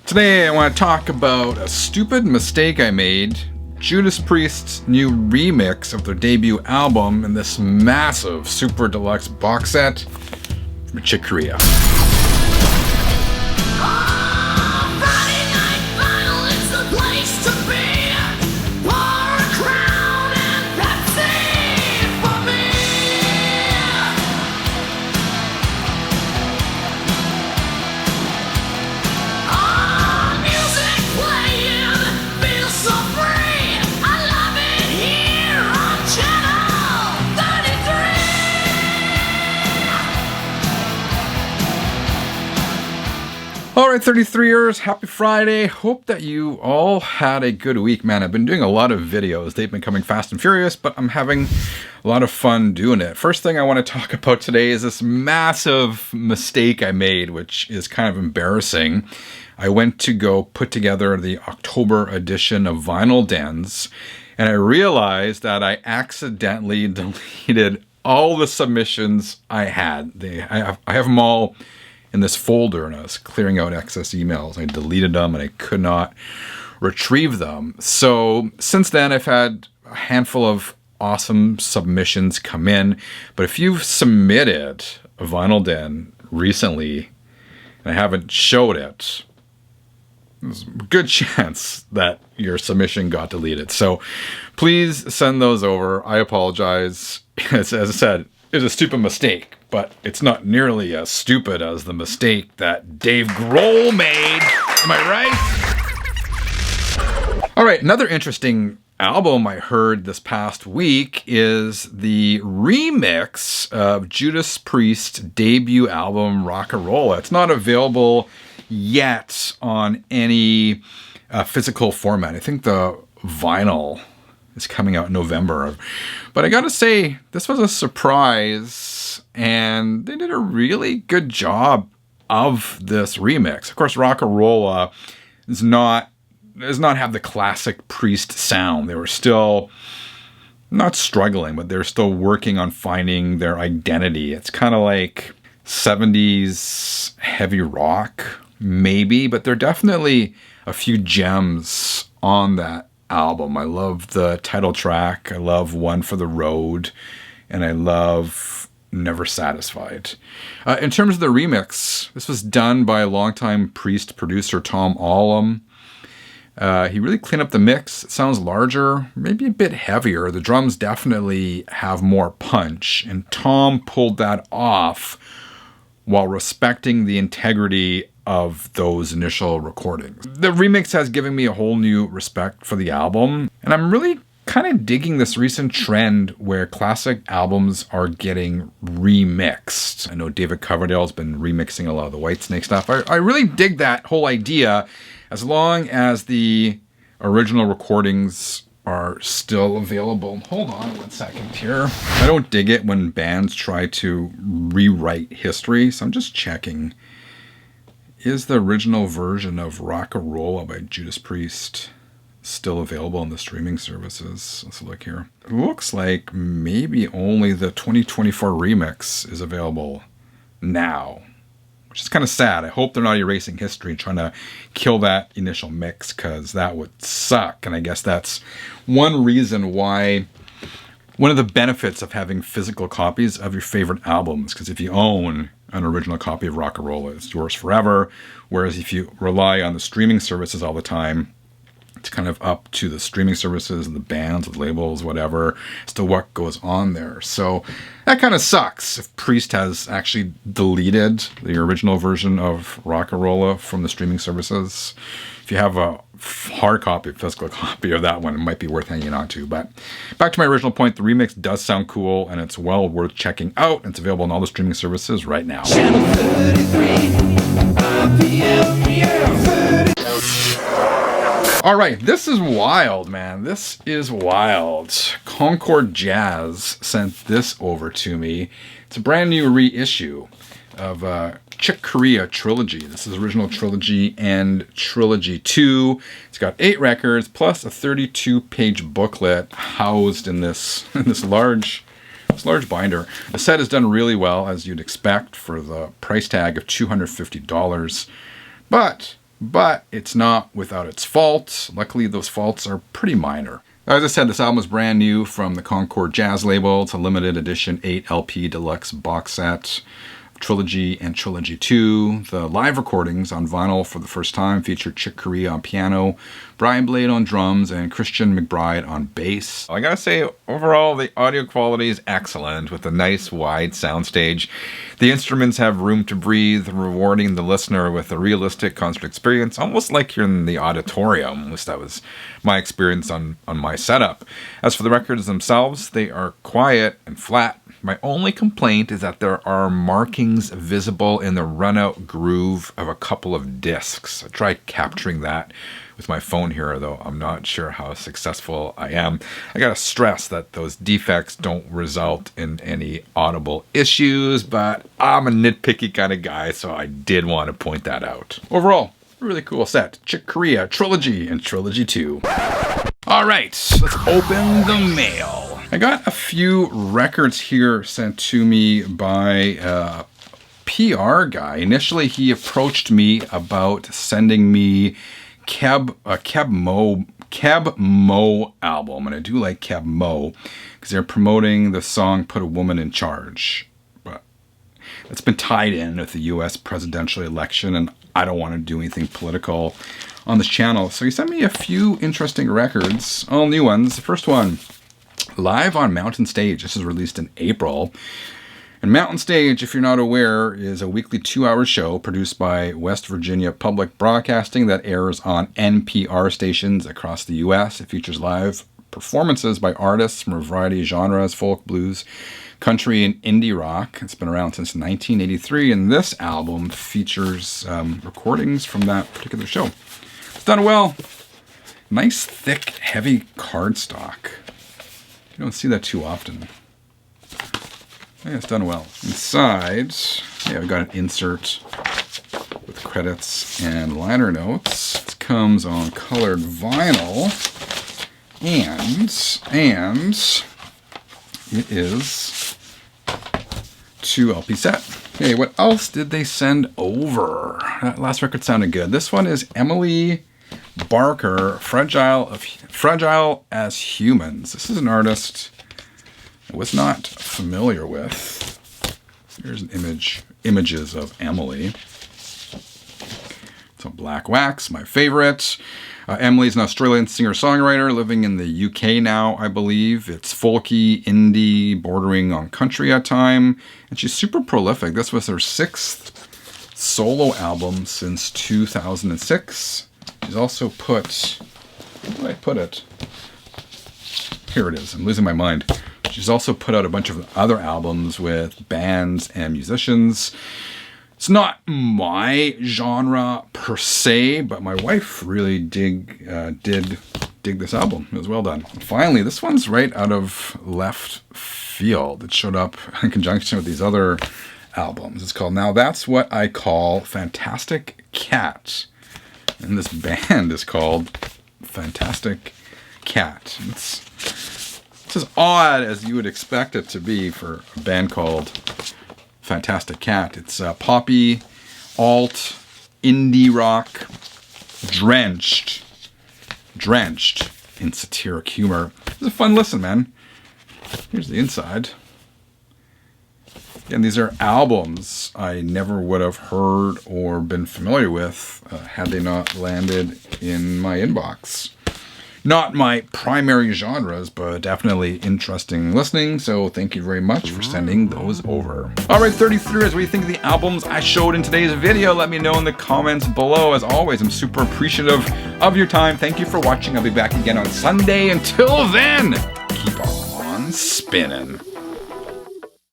Today I want to talk about a stupid mistake I made, Judas Priest's new remix of their debut album, and this massive super deluxe box set from Chick Corea. Alright, 33ers, happy Friday. Hope that you all had a good week, man. I've been doing a lot of videos. They've been coming fast and furious, but I'm having a lot of fun doing it. First thing I want to talk about today is this massive mistake I made, which is kind of embarrassing. I went to go put together the October edition of Vinyl Dens, and I realized that I accidentally deleted all the submissions I had. I have them all in this folder, and I was clearing out excess emails. I deleted them and I could not retrieve them. So since then, I've had a handful of awesome submissions come in. But if you've submitted a Vinyl Den recently and I haven't showed it, there's a good chance that your submission got deleted. So please send those over. I apologize. As I said, it's a stupid mistake, but it's not nearly as stupid as the mistake that Dave Grohl made. Am I right? All right, another interesting album I heard this past week is the remix of Judas Priest's debut album, Rocka, Rolla. It's not available yet on any physical format. I think the vinyl is coming out in November. But I gotta say, this was a surprise, and they did a really good job of this remix. Of course, Rocka, Rolla does not have the classic Priest sound. They were still not struggling, but they're still working on finding their identity. It's kind of like 70s heavy rock, maybe, but there are definitely a few gems on that album. I love the title track. I love One for the Road, and I love Never Satisfied. In terms of the remix, this was done by a longtime Priest producer, Tom Allum. He really cleaned up the mix. It sounds larger, maybe a bit heavier. The drums definitely have more punch, and Tom pulled that off while respecting the integrity of those initial recordings. The remix has given me a whole new respect for the album, and I'm really kind of digging this recent trend where classic albums are getting remixed. I know David Coverdale's been remixing a lot of the Whitesnake stuff. I really dig that whole idea, as long as the original recordings are still available. Hold on one second here. I don't dig it when bands try to rewrite history, so I'm just checking. Is the original version of Rocka, Rolla by Judas Priest still available on the streaming services? Let's look here. It looks like maybe only the 2024 remix is available now, which is kind of sad. I hope they're not erasing history and trying to kill that initial mix, because that would suck. And I guess that's one reason why, one of the benefits of having physical copies of your favorite albums, because if you own an original copy of Rocka, Rolla, it's yours forever. Whereas if you rely on the streaming services all the time, it's kind of up to the streaming services and the bands, the labels, whatever, as to what goes on there. So that kind of sucks if Priest has actually deleted the original version of Rocka, Rolla from the streaming services. If you have a hard copy, physical copy of that one, it might be worth hanging on to. But back to my original point, the remix does sound cool, and it's well worth checking out. And it's available on all the streaming services right now. Channel 33, all right, this is wild, man. This is wild. Concord Jazz sent this over to me. It's a brand new reissue of Chick Corea Trology. This is original Trology and Trology 2. It's got 8 records plus a 32-page booklet housed in this large binder. The set is done really well, as you'd expect, for the price tag of $250. But but it's not without its faults. Luckily, those faults are pretty minor. As I said, this album is brand new from the Concord Jazz label. It's a limited edition 8 LP deluxe box set. Trology and Trology 2. The live recordings on vinyl for the first time feature Chick Corea on piano, Brian Blade on drums, and Christian McBride on bass. I gotta say, overall, the audio quality is excellent with a nice wide soundstage. The instruments have room to breathe, rewarding the listener with a realistic concert experience, almost like you're in the auditorium. At least that was my experience on my setup. As for the records themselves, they are quiet and flat. My only complaint is that there are markings visible in the run-out groove of a couple of discs. I tried capturing that with my phone here, though I'm not sure how successful I am. I gotta stress that those defects don't result in any audible issues, but I'm a nitpicky kind of guy, so I did want to point that out. Overall, a really cool set. Chick Corea, Trology, and Trology 2. All right, let's open the mail. I got a few records here sent to me by a PR guy. Initially, he approached me about sending me a Keb Mo album, and I do like Keb Mo because they're promoting the song "Put a Woman in Charge." But it's been tied in with the U.S. presidential election, and I don't want to do anything political on this channel. So he sent me a few interesting records, all new ones. The first one, Live on Mountain Stage. This is released in April. And Mountain Stage, if you're not aware, is a weekly 2-hour show produced by West Virginia Public Broadcasting that airs on NPR stations across the U.S. It features live performances by artists from a variety of genres, folk, blues, country, and indie rock. It's been around since 1983, and this album features recordings from that particular show. It's done well. Nice, thick, heavy cardstock. You don't see that too often. Yeah, it's done well. Inside, yeah, we've got an insert with credits and liner notes. It comes on colored vinyl, and it is 2 LP set. Okay, what else did they send over? That last record sounded good. This one is Emily Barker, Fragile as Humans. This is an artist I was not familiar with. Here's an images of Emily. So Black Wax, my favorite. Emily's an Australian singer-songwriter living in the UK now, I believe. It's folky, indie, bordering on country at time. And she's super prolific. This was her 6th solo album since 2006. She's also put, where did I put it? Here it is, I'm losing my mind. She's also put out a bunch of other albums with bands and musicians. It's not my genre per se, but my wife really did dig this album. It was well done. And finally, this one's right out of left field. It showed up in conjunction with these other albums. It's called Now That's What I Call Fantastic Cat. And this band is called Fantastic Cat. It's as odd as you would expect it to be for a band called Fantastic Cat. It's poppy, alt, indie rock, drenched in satiric humor. It's a fun listen, man. Here's the inside. And these are albums I never would have heard or been familiar with had they not landed in my inbox. Not my primary genres, but definitely interesting listening, so thank you very much for sending those over. Alright, 33ers, what do you think of the albums I showed in today's video? Let me know in the comments below. As always, I'm super appreciative of your time. Thank you for watching. I'll be back again on Sunday. Until then, keep on spinning.